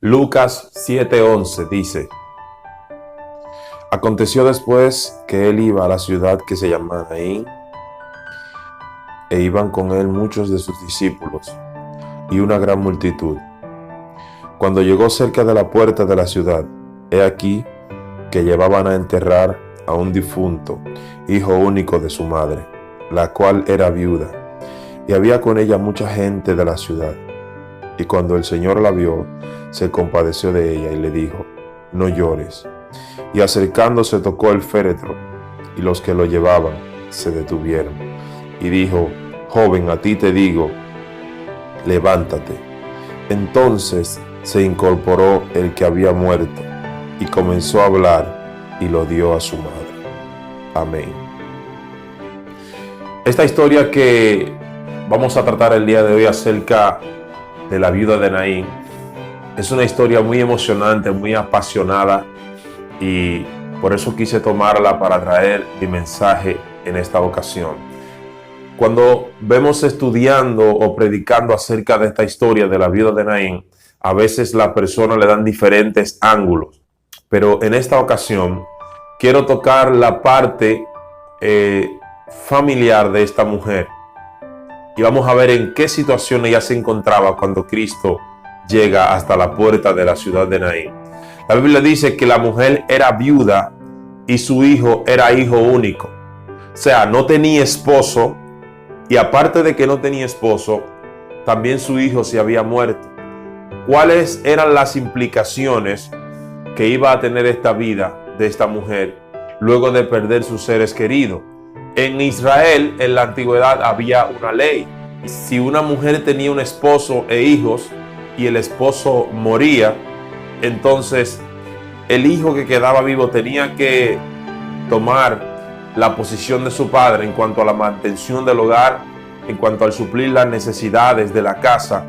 Lucas 7:11 dice: Aconteció después que él iba a la ciudad que se llama Naín, e iban con él muchos de sus discípulos y una gran multitud. Cuando llegó cerca de la puerta de la ciudad, he aquí que llevaban a enterrar a un difunto, hijo único de su madre, la cual era viuda, y había con ella mucha gente de la ciudad. Y cuando el Señor la vio, se compadeció de ella y le dijo: no llores. Y acercándose tocó el féretro, y los que lo llevaban se detuvieron. Y dijo: joven, a ti te digo, levántate. Entonces se incorporó el que había muerto, y comenzó a hablar, y lo dio a su madre. Amén. Esta historia que vamos a tratar el día de hoy acerca de la viuda de Naín es una historia muy emocionante, muy apasionada, y por eso quise tomarla para traer mi mensaje en esta ocasión. Cuando vemos estudiando o predicando acerca de esta historia de la viuda de Naín, a veces las personas le dan diferentes ángulos, pero en esta ocasión quiero tocar la parte familiar de esta mujer, y vamos a ver en qué situación ella se encontraba cuando Cristo llega hasta la puerta de la ciudad de Naín. La Biblia dice que la mujer era viuda y su hijo era hijo único. O sea, no tenía esposo, y aparte de que no tenía esposo, también su hijo se había muerto. ¿Cuáles eran las implicaciones que iba a tener esta vida de esta mujer luego de perder sus seres queridos? En Israel, en la antigüedad, había una ley. Si una mujer tenía un esposo e hijos y el esposo moría, entonces el hijo que quedaba vivo tenía que tomar la posición de su padre en cuanto a la mantención del hogar, en cuanto al suplir las necesidades de la casa.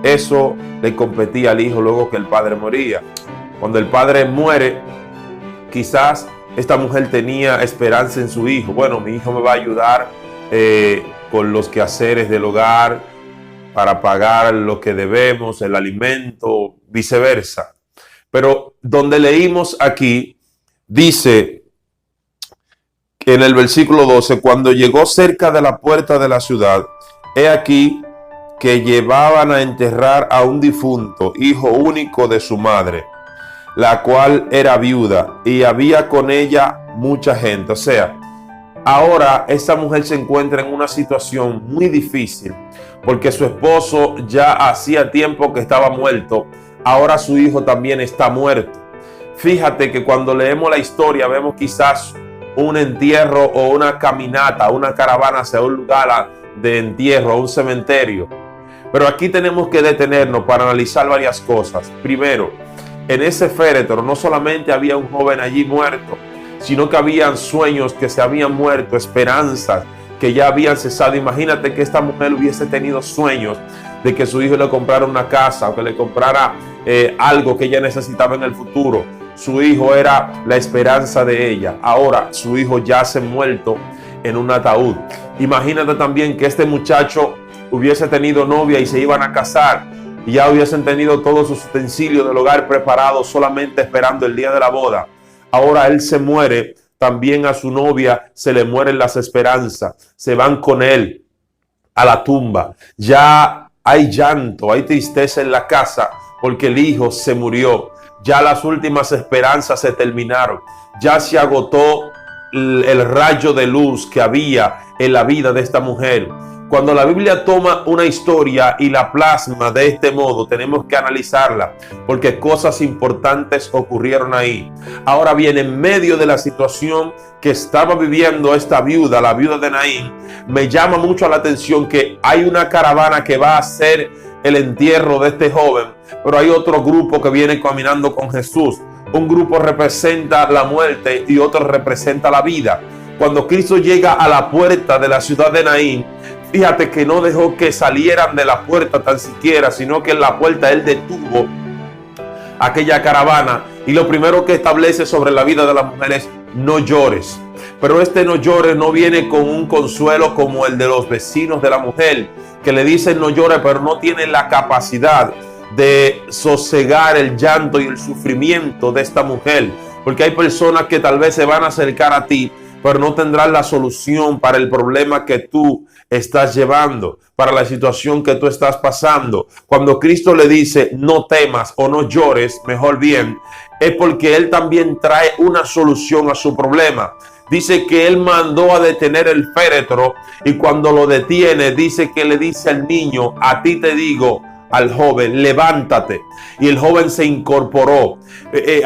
Eso le competía al hijo luego que el padre moría. Cuando el padre muere, quizás esta mujer tenía esperanza en su hijo. Bueno, mi hijo me va a ayudar con los quehaceres del hogar para pagar lo que debemos, el alimento, viceversa. Pero donde leímos aquí, dice en el versículo 12, cuando llegó cerca de la puerta de la ciudad, he aquí que llevaban a enterrar a un difunto, hijo único de su madre, la cual era viuda, y había con ella mucha gente. O sea, ahora esta mujer se encuentra en una situación muy difícil, porque su esposo ya hacía tiempo que estaba muerto, ahora su hijo también está muerto. Fíjate que cuando leemos la historia vemos quizás un entierro o una caminata, una caravana hacia un lugar de entierro, un cementerio. Pero aquí tenemos que detenernos para analizar varias cosas. Primero, en ese féretro no solamente había un joven allí muerto, sino que habían sueños que se habían muerto, esperanzas que ya habían cesado. Imagínate que esta mujer hubiese tenido sueños de que su hijo le comprara una casa o que le comprara algo que ella necesitaba en el futuro. Su hijo era la esperanza de ella. Ahora su hijo yace muerto en un ataúd. Imagínate también que este muchacho hubiese tenido novia y se iban a casar, y ya hubiesen tenido todos sus utensilios del hogar preparados, solamente esperando el día de la boda. Ahora él se muere, también a su novia se le mueren las esperanzas, se van con él a la tumba. Ya hay llanto, hay tristeza en la casa porque el hijo se murió. Ya las últimas esperanzas se terminaron, ya se agotó el rayo de luz que había en la vida de esta mujer. Cuando la Biblia toma una historia y la plasma de este modo, tenemos que analizarla, porque cosas importantes ocurrieron ahí. Ahora bien, en medio de la situación que estaba viviendo esta viuda, la viuda de Naín, me llama mucho la atención que hay una caravana que va a hacer el entierro de este joven, pero hay otro grupo que viene caminando con Jesús. Un grupo representa la muerte y otro representa la vida. Cuando Cristo llega a la puerta de la ciudad de Naín, fíjate que no dejó que salieran de la puerta tan siquiera, sino que en la puerta él detuvo aquella caravana, y lo primero que establece sobre la vida de la mujer es: no llores. Pero este no llores no viene con un consuelo como el de los vecinos de la mujer, que le dicen no llores, pero no tienen la capacidad de sosegar el llanto y el sufrimiento de esta mujer. Porque hay personas que tal vez se van a acercar a ti, pero no tendrán la solución para el problema que tú estás llevando, para la situación que tú estás pasando. Cuando Cristo le dice no temas o no llores, mejor bien, es porque Él también trae una solución a su problema. Dice que Él mandó a detener el féretro, y cuando lo detiene, dice que le dice al niño, a ti te digo, al joven, levántate. Y el joven se incorporó.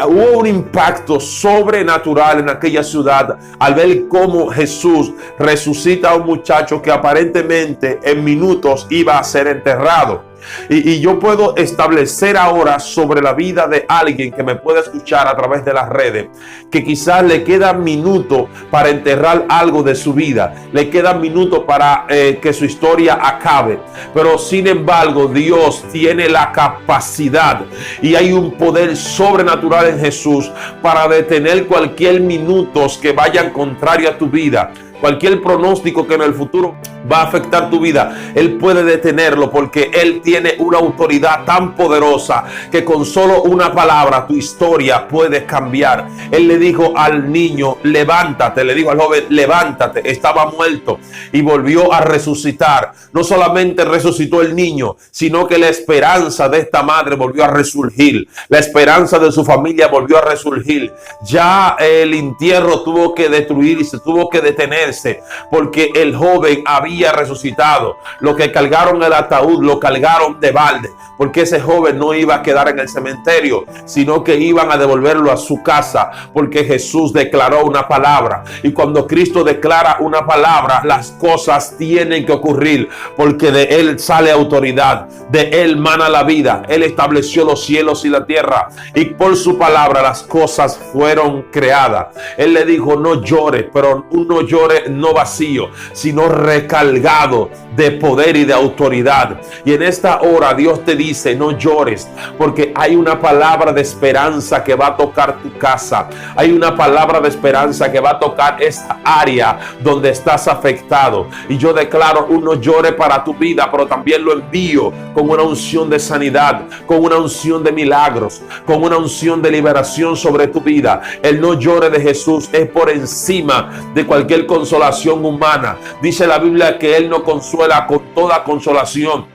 Hubo un impacto sobrenatural en aquella ciudad al ver cómo Jesús resucita a un muchacho que aparentemente en minutos iba a ser enterrado. Y yo puedo establecer ahora sobre la vida de alguien que me puede escuchar a través de las redes, que quizás le quedan minutos para enterrar algo de su vida, le quedan minutos para que su historia acabe, pero sin embargo Dios tiene la capacidad y hay un poder sobrenatural en Jesús para detener cualquier minuto que vayan contrario a tu vida. Cualquier pronóstico que en el futuro va a afectar tu vida, Él puede detenerlo, porque Él tiene una autoridad tan poderosa que con solo una palabra tu historia puede cambiar. Él le dijo al niño, levántate, le dijo al joven, levántate. Estaba muerto y volvió a resucitar. No solamente resucitó el niño, sino que la esperanza de esta madre volvió a resurgir. La esperanza de su familia volvió a resurgir. Ya el entierro tuvo que destruirse, tuvo que detener, porque el joven había resucitado. Los que cargaron el ataúd lo cargaron de balde, porque ese joven no iba a quedar en el cementerio, sino que iban a devolverlo a su casa, porque Jesús declaró una palabra. Y cuando Cristo declara una palabra, las cosas tienen que ocurrir, porque de Él sale autoridad, de Él mana la vida. Él estableció los cielos y la tierra, y por su palabra las cosas fueron creadas. Él le dijo, no llores, pero no llores no vacío, sino recargado de poder y de autoridad. Y en esta hora Dios te dice, no llores, porque hay una palabra de esperanza que va a tocar tu casa. Hay una palabra de esperanza que va a tocar esta área donde estás afectado. Y yo declaro un no llore para tu vida, pero también lo envío con una unción de sanidad, con una unción de milagros, con una unción de liberación sobre tu vida. El no llore de Jesús es por encima de cualquier consolación humana. Dice la Biblia que Él nos consuela con toda consolación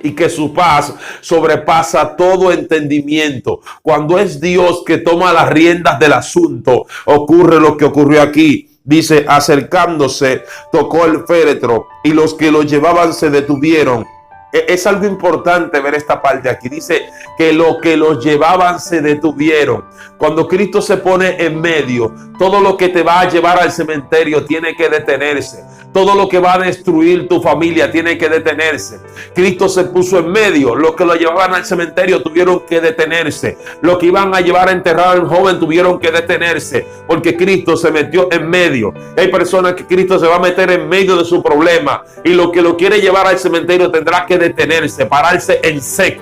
y que su paz sobrepasa todo entendimiento. Cuando es Dios que toma las riendas del asunto, ocurre lo que ocurrió aquí. Dice, acercándose, tocó el féretro y los que lo llevaban se detuvieron. Es algo importante ver esta parte aquí. Dice que los que los llevaban se detuvieron. Cuando Cristo se pone en medio, todo lo que te va a llevar al cementerio tiene que detenerse. Todo lo que va a destruir tu familia tiene que detenerse. Cristo se puso en medio. Los que lo llevaban al cementerio tuvieron que detenerse. Los que iban a llevar a enterrar al joven tuvieron que detenerse, porque Cristo se metió en medio. Hay personas que Cristo se va a meter en medio de su problema, y lo que lo quiere llevar al cementerio tendrá que detenerse, pararse en seco,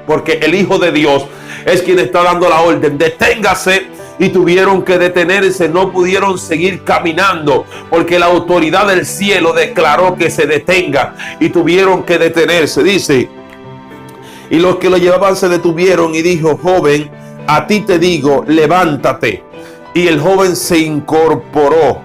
porque el Hijo de Dios es quien está dando la orden, deténgase. Y tuvieron que detenerse, no pudieron seguir caminando, porque la autoridad del cielo declaró que se detenga, y tuvieron que detenerse. Dice, y los que lo llevaban se detuvieron, y dijo, joven, a ti te digo, levántate. Y el joven se incorporó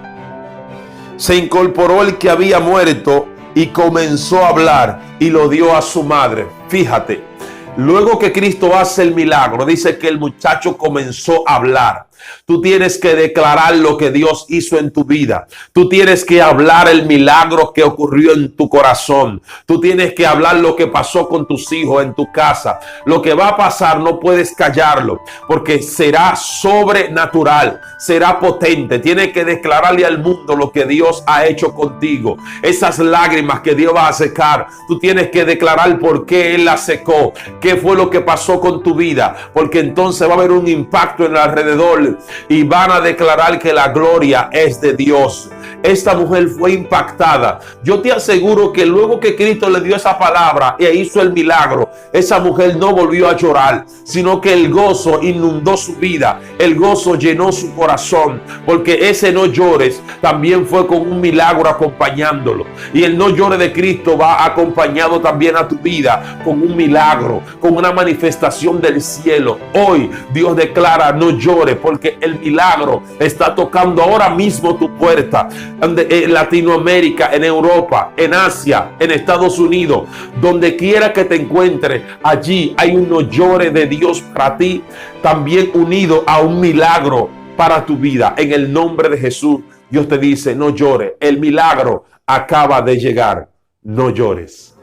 el que había muerto, y comenzó a hablar, y lo dio a su madre. Fíjate, luego que Cristo hace el milagro, dice que el muchacho comenzó a hablar. Tú tienes que declarar lo que Dios hizo en tu vida. Tú tienes que hablar el milagro que ocurrió en tu corazón. Tú tienes que hablar lo que pasó con tus hijos en tu casa. Lo que va a pasar no puedes callarlo, porque será sobrenatural, será potente. Tienes que declararle al mundo lo que Dios ha hecho contigo. Esas lágrimas que Dios va a secar, tú tienes que declarar por qué Él las secó, qué fue lo que pasó con tu vida, porque entonces va a haber un impacto en el alrededor y van a declarar que la gloria es de Dios, esta mujer fue impactada. Yo te aseguro que luego que Cristo le dio esa palabra e hizo el milagro, esa mujer no volvió a llorar, sino que el gozo inundó su vida, el gozo llenó su corazón, porque ese no llores también fue con un milagro acompañándolo. Y el no llore de Cristo va acompañado también a tu vida con un milagro, con una manifestación del cielo. Hoy Dios declara: no llores, porque el milagro está tocando ahora mismo tu puerta. En Latinoamérica, en Europa, en Asia, en Estados Unidos, donde quiera que te encuentres, allí hay un no llore de Dios para ti, también unido a un milagro para tu vida. En el nombre de Jesús, Dios te dice: no llores, el milagro acaba de llegar, no llores.